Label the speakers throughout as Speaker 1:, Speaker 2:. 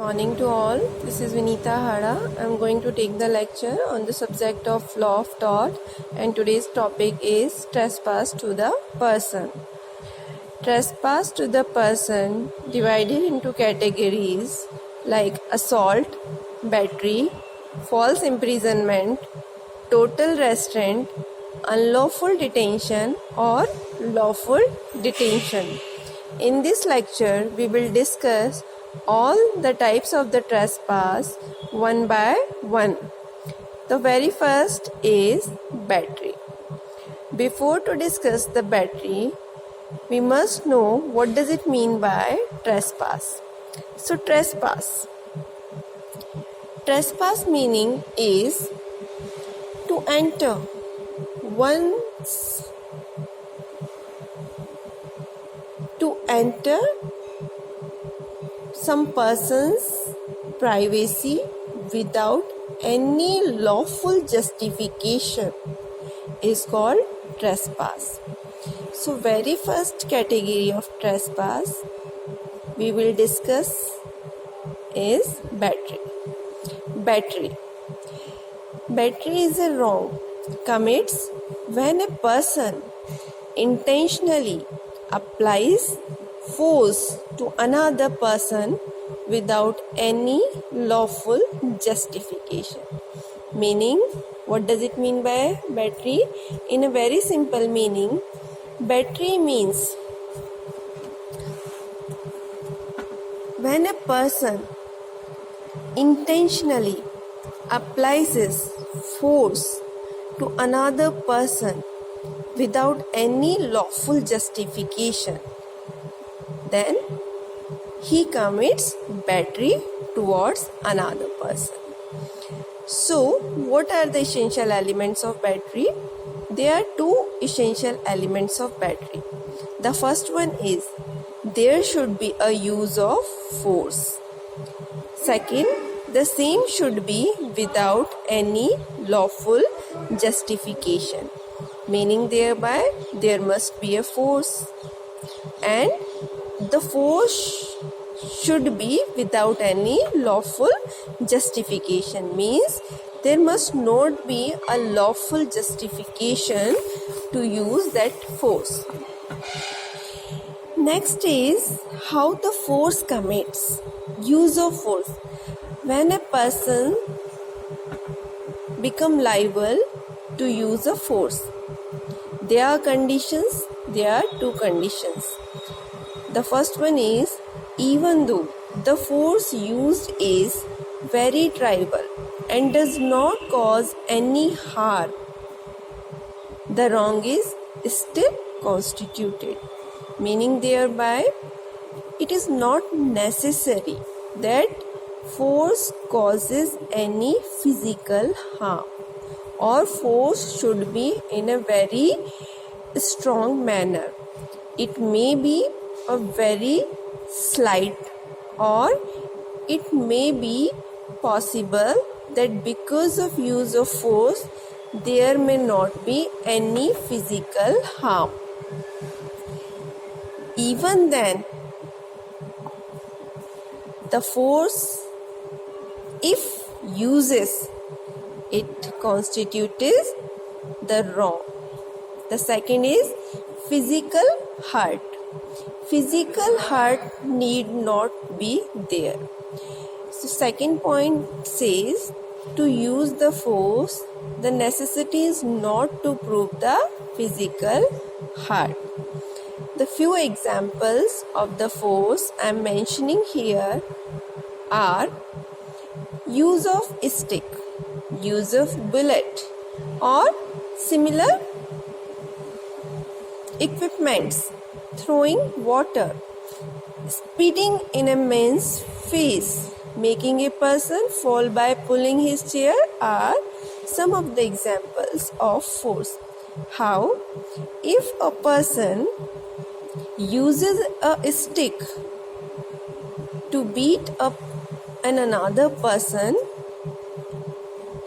Speaker 1: Morning to all. This is Vinita Hara. I am going to take the lecture on the subject of law of tort, and today's topic is trespass to the person. Trespass to the person divided into categories like assault, battery, false imprisonment, total restraint, unlawful detention or lawful detention. In this lecture, we will discuss all the types of the trespass one by one. The very first is battery. Before to discuss the battery, we must know what does it mean by trespass. So trespass meaning is to enter some person's privacy without any lawful justification is called trespass. So very first category of trespass we will discuss is battery. Battery is a wrong commits when a person intentionally applies force to another person without any lawful justification. Meaning, what does it mean by battery? In a very simple meaning, battery means when a person intentionally applies force to another person without any lawful justification, then he commits battery towards another person. So, what are the essential elements of battery? There are two essential elements of battery. The first one is there should be a use of force. Second, the same should be without any lawful justification, meaning thereby there must be a force, and the force should be without any lawful justification, means there must not be a lawful justification to use that force. Next is how the force commits. Use of force. When a person become liable to use a force, there are two conditions. The first one is even though the force used is very trivial and does not cause any harm, the wrong is still constituted, meaning thereby it is not necessary that force causes any physical harm, or force should be in a very strong manner. It may be a very slight, or it may be possible that because of use of force there may not be any physical harm. Even then, the force, if uses, it constitutes the wrong. The second is physical hurt. Physical hurt need not be there. So second point says to use the force, the necessity is not to prove the physical hurt. The few examples of the force I am mentioning here are use of stick, use of bullet or similar equipments, throwing water, spitting in a man's face, making a person fall by pulling his chair are some of the examples of force. How? If a person uses a stick to beat up another person,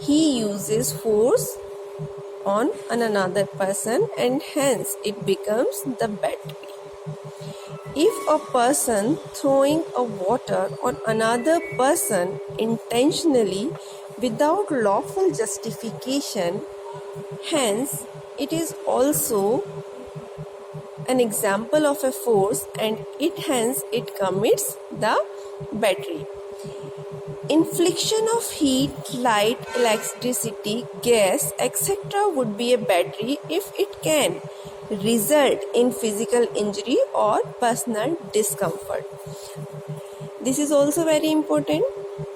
Speaker 1: he uses force on another person and hence it becomes the battery. If a person throwing a water on another person intentionally without lawful justification, hence it is also an example of a force and it commits the battery. Infliction of heat, light, electricity, gas, etc. would be a battery if it can result in physical injury or personal discomfort. This is also very important.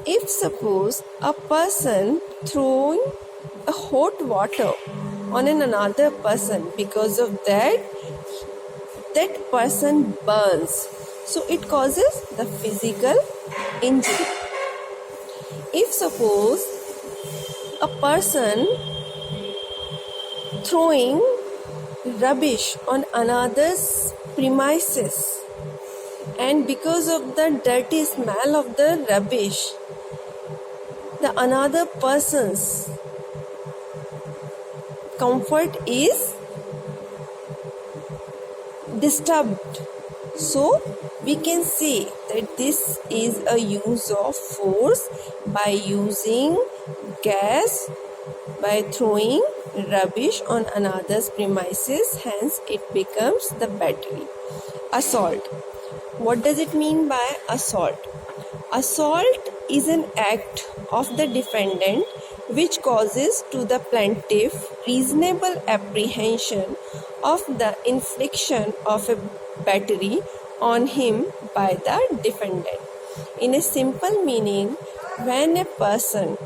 Speaker 1: If suppose a person throwing a hot water on another person, because of that person burns, so it causes the physical injury. If suppose a person throwing rubbish on another's premises, and because of the dirty smell of the rubbish, the another person's comfort is disturbed, so we can say that this is a use of force by using gas, by throwing rubbish on another's premises, hence it becomes the battery. Assault. What does it mean by assault? Assault is an act of the defendant which causes to the plaintiff reasonable apprehension of the infliction of a battery on him by the defendant. In a simple meaning, when a person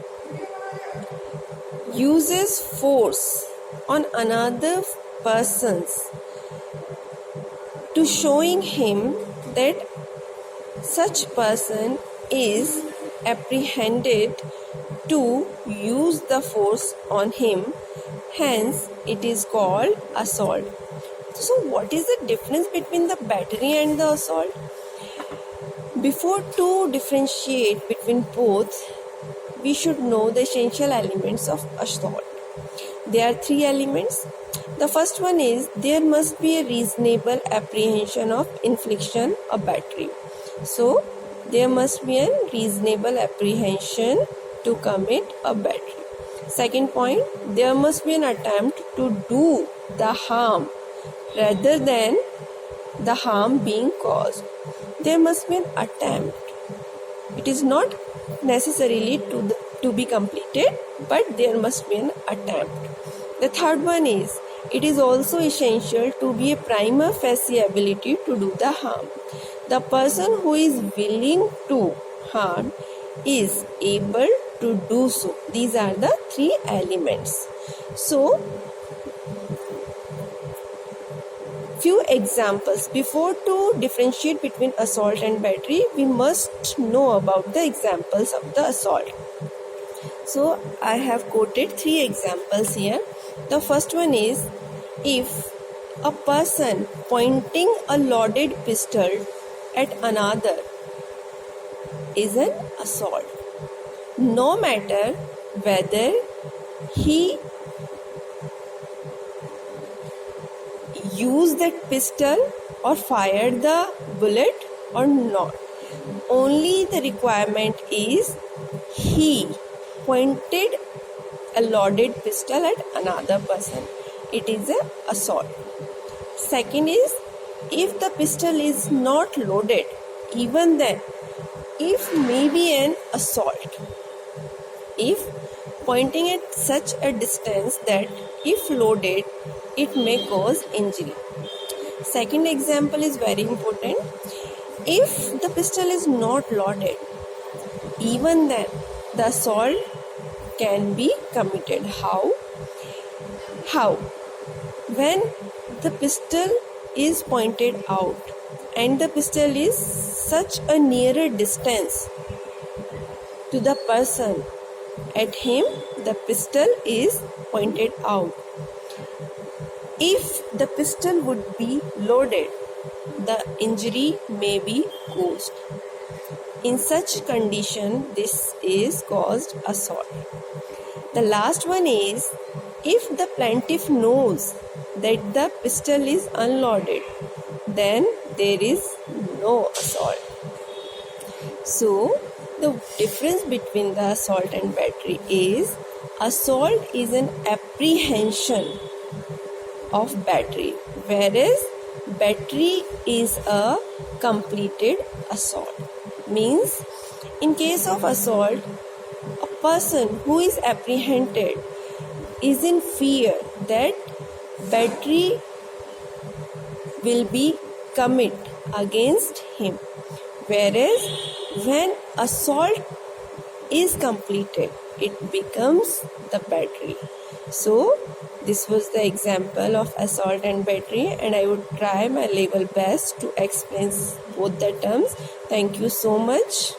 Speaker 1: uses force on another person's to showing him that such person is apprehended to use the force on him, hence it is called assault. So what is the difference between the battery and the assault? Before to differentiate between both, we should know the essential elements of assault. There are 3 elements. The first one is there must be a reasonable apprehension of infliction of battery. So there must be a reasonable apprehension to commit a battery. Second point, there must be an attempt to do the harm rather than the harm being caused. There must be an attempt. It is not necessarily to be completed, but there must be an attempt. The third one is it is also essential to be a prima facie ability to do the harm. The person who is willing to harm is able to do so. These are the 3 elements. So, few examples. Before to differentiate between assault and battery, we must know about the examples of the assault. So, I have quoted 3 examples here. The first one is if a person pointing a loaded pistol at another is an assault, no matter whether he used that pistol or fired the bullet or not. Only the requirement is he pointed a loaded pistol at another person. It is an assault. Second is if the pistol is not loaded, even then, if maybe an assault, if pointing at such a distance that if loaded, it may cause injury. Second example is very important. If the pistol is not loaded, even then the assault can be committed. How? When the pistol is pointed out and the pistol is such a nearer distance to the person, at him the pistol is pointed out. If the pistol would be loaded, the injury may be caused. In such condition, this is caused assault. The last one is if the plaintiff knows that the pistol is unloaded, then there is no assault. So, the difference between the assault and battery is assault is an apprehension of battery, whereas battery is a completed assault. Means, in case of assault, a person who is apprehended is in fear that battery will be commit against him, whereas when assault is completed, it becomes the battery. So this was the example of assault and battery, and I would try my level best to explain both the terms. Thank you so much.